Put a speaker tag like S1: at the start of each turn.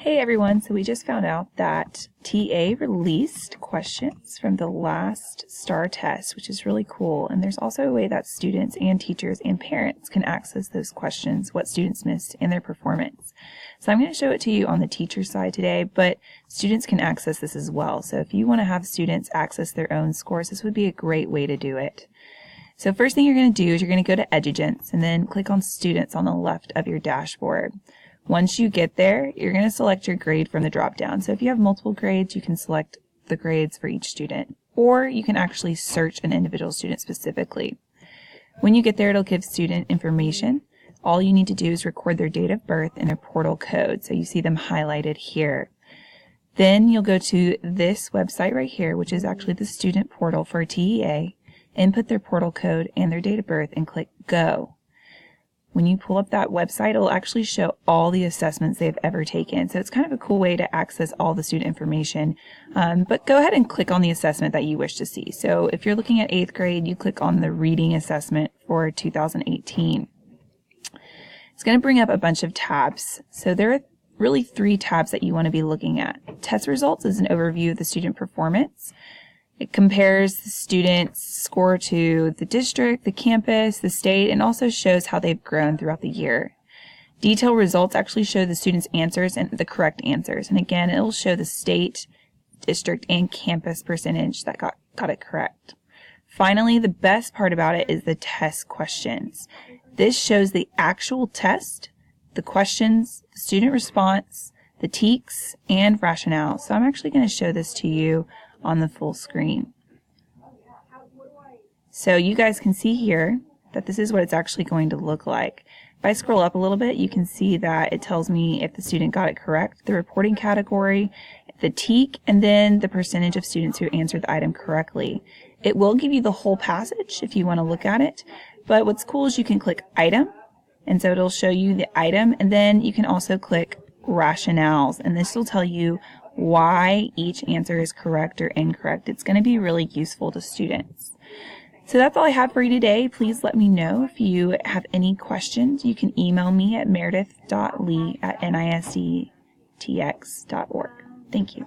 S1: Hey everyone, so we just found out that TA released questions from the last STAAR test, which is really cool. And there's also a way that students and teachers and parents can access those questions, what students missed, and their performance. So I'm going to show it to you on the teacher side today, but students can access this as well. So if you want to have students access their own scores, this would be a great way to do it. So first thing you're going to do is you're going to go to Edugents and then click on Students on the left of your dashboard. Once you get there, you're going to select your grade from the drop-down. So if you have multiple grades, you can select the grades for each student, or you can actually search an individual student specifically. When you get there, it'll give student information. All you need to do is record their date of birth and their portal code, so you see them highlighted here. Then you'll go to this website right here, which is actually the student portal for TEA, input their portal code and their date of birth, and click Go. When you pull up that website, it'll actually show all the assessments they've ever taken. So it's kind of a cool way to access all the student information. But go ahead and click on the assessment that you wish to see. So if you're looking at 8th grade, you click on the reading assessment for 2018. It's going to bring up a bunch of tabs. So there are really 3 tabs that you want to be looking at. Test results is an overview of the student performance. It compares the student's score to the district, the campus, the state, and also shows how they've grown throughout the year. Detailed results actually show the student's answers and the correct answers. And again, it will show the state, district, and campus percentage that got it correct. Finally, the best part about it is the test questions. This shows the actual test, the questions, the student response, the TEKs, and rationale. So I'm actually going to show this to you on the full screen. So you guys can see here that this is what it's actually going to look like. If I scroll up a little bit, you can see that it tells me if the student got it correct, the reporting category, the TEK, and then the percentage of students who answered the item correctly. It will give you the whole passage if you want to look at it, but what's cool is you can click Item, and so it'll show you the item, and then you can also click Rationales, and this will tell you why each answer is correct or incorrect. It's going to be really useful to students. So that's all I have for you today. Please let me know if you have any questions. You can email me at meredith.lee@nisdtx.org. Thank you.